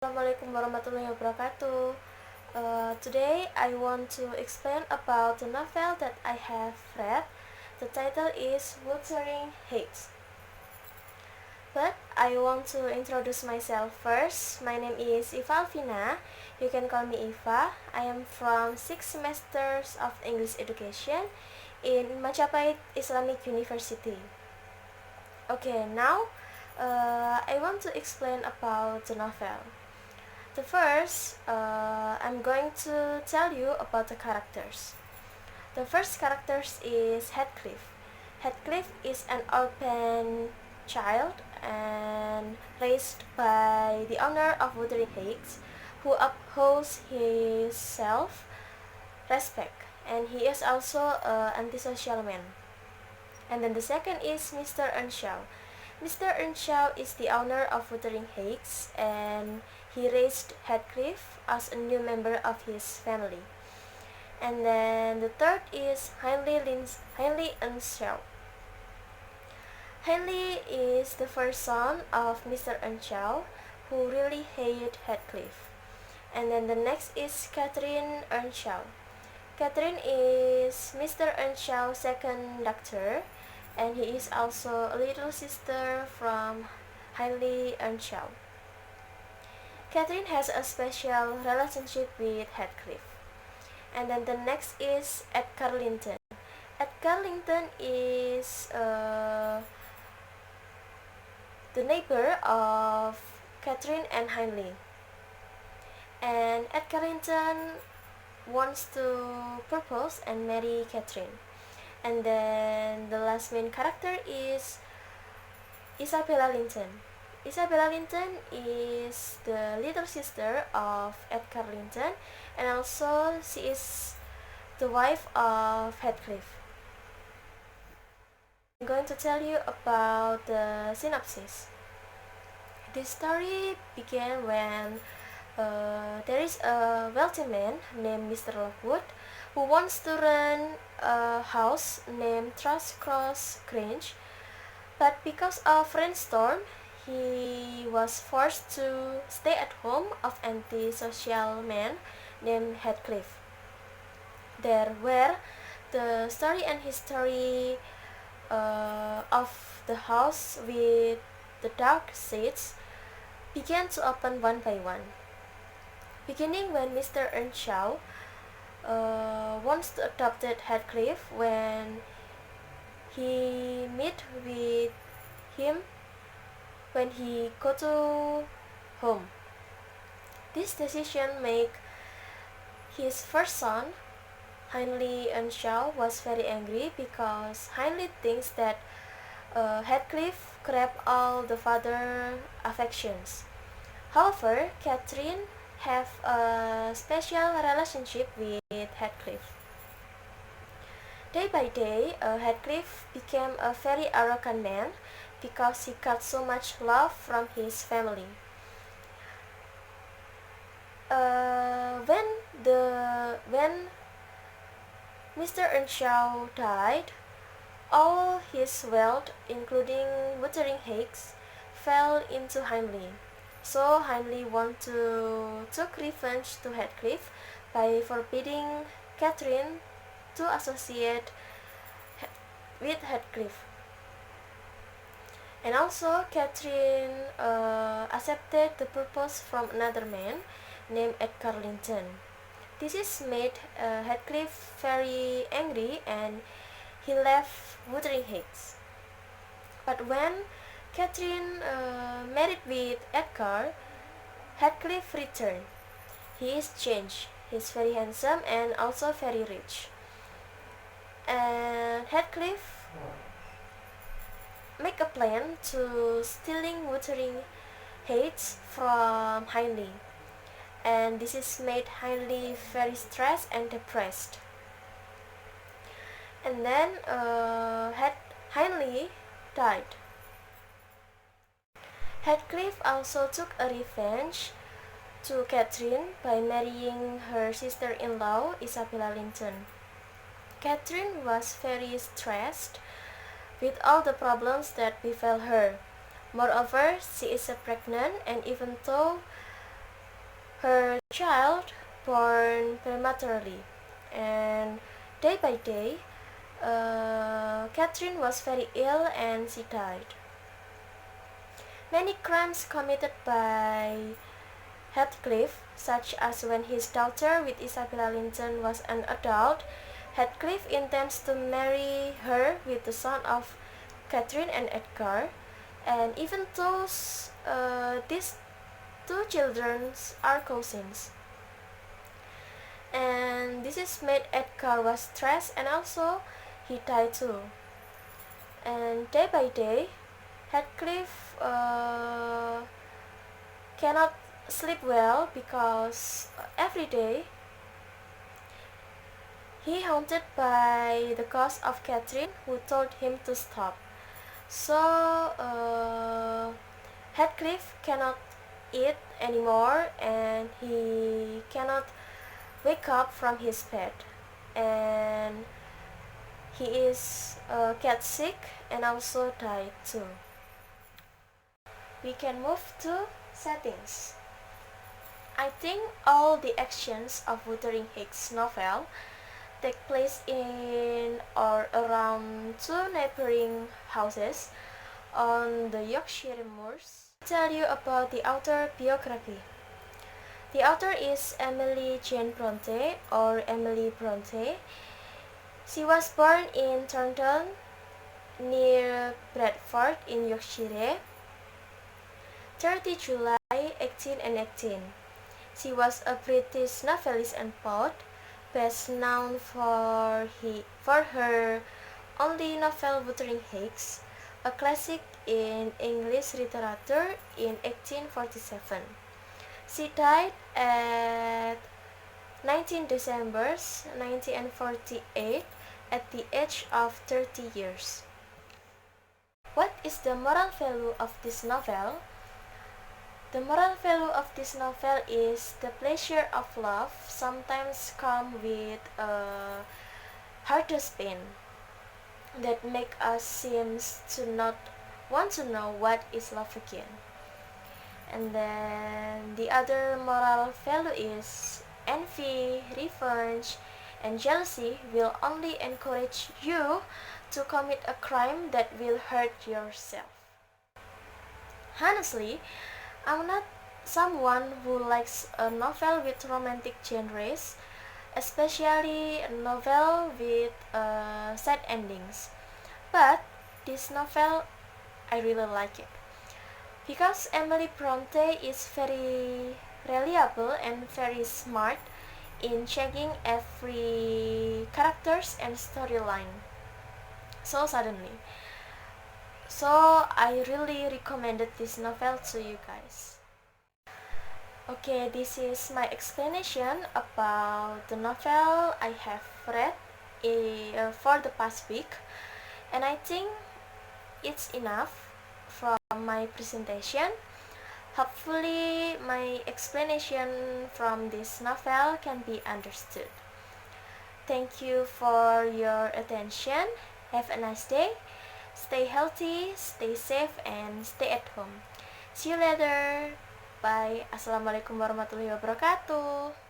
Assalamualaikum warahmatullahi wabarakatuh. Today I want to explain about the novel that I have read. The title is Wuthering Heights. But I want to introduce myself first. My name is Iva Alvina. You can call me Iva. I am from 6 semesters of English education in Majapahit Islamic University. Okay, now I want to explain about the novel. The first, I'm going to tell you about the characters. The first character is Heathcliff. Heathcliff is an orphan child and raised by the owner of Wuthering Heights, who upholds his self-respect, and he is also an antisocial man. And then the second is Mr. Earnshaw. Mr. Earnshaw is the owner of Wuthering Heights, and he raised Heathcliff as a new member of his family. And then the third is Hindley Earnshaw. Hindley is the first son of Mr. Earnshaw, who really hated Heathcliff. And then the next is Catherine Earnshaw. Catherine is Mr. Earnshaw's second daughter, and he is also a little sister from Hindley Earnshaw. Catherine has a special relationship with Heathcliff. And then the next is Edgar Linton. Edgar Linton is the neighbor of Catherine and Hindley. And Edgar Linton wants to propose and marry Catherine. And then the last main character is Isabella Linton. Isabella Linton is the little sister of Edgar Linton, and also she is the wife of Heathcliff. I'm going to tell you about the synopsis. This story began when there is a wealthy man named Mr. Lockwood who wants to run a house named Thrushcross Grange, but because of rainstorm, he was forced to stay at home of antisocial man named Heathcliff. There where the story and history of the house with the dark shades began to open one by one. Beginning when Mr. Earnshaw wants to adopt Heathcliff when he meet with him when he go to home. This decision make his first son, Hindley Earnshaw, was very angry because Hindley thinks that Heathcliff grabbed all the father affections. However, Catherine have a special relationship with Heathcliff. Day by day, Heathcliff became a very arrogant man because he got so much love from his family. When Mr. Earnshaw died, all his wealth, including Wuthering Heights, fell into Hindley. So Hindley wanted to take revenge to Heathcliff by forbidding Catherine to associate with Heathcliff. And also Catherine accepted the proposal from another man named Edgar Linton. This is made Heathcliff very angry, and he left Wuthering Heights. But when Catherine married with Edgar, Heathcliff returned. He is changed. He is very handsome and also very rich. And Heathcliff make a plan to stealing Wuthering Heights from Hindley. And this is made Hindley very stressed and depressed. And then Hindley died. Heathcliff also took a revenge to Catherine by marrying her sister-in-law Isabella Linton. Catherine was very stressed with all the problems that befell her. Moreover, she is pregnant, and even though her child born prematurely, and day by day, Catherine was very ill and she died. Many crimes committed by Heathcliff, such as when his daughter with Isabella Linton was an adult, Heathcliff intends to marry her with the son of Catherine and Edgar, and even though these two children are cousins. And this is made Edgar was stressed and also he died too. And day by day, Heathcliff cannot sleep well because every day he haunted by the ghost of Catherine who told him to stop. So Heathcliff cannot eat anymore and he cannot wake up from his bed, and he is get sick and also died too. We can move to settings. I think all the actions of Wuthering Heights novel take place in or around two neighboring houses on the Yorkshire moors. I'll tell you about the author biography. The author is Emily Jane Bronte or Emily Bronte. She was born in Thornton near Bradford in Yorkshire, 30 July 1818. She was a British novelist and poet, best known for her only novel Wuthering Heights, a classic in English literature in 1847. She died at 19 December 1948 at the age of 30 years. What is the moral value of this novel? The moral value of this novel is the pleasure of love sometimes come with a hardest pain that make us seems to not want to know what is love again. And then the other moral value is envy, revenge, and jealousy will only encourage you to commit a crime that will hurt yourself. Honestly, I'm not someone who likes a novel with romantic genres, especially a novel with sad endings. But this novel, I really like it. Because Emily Bronte is very reliable and very smart in checking every characters and storyline so suddenly. So I really recommended this novel to you guys. Okay, this is my explanation about the novel I have read for the past week, and I think it's enough from my presentation. Hopefully my explanation from this novel can be understood. Thank you for your attention. Have a nice day. Stay healthy, stay safe, and stay at home. See you later. Bye. Assalamualaikum warahmatullahi wabarakatuh.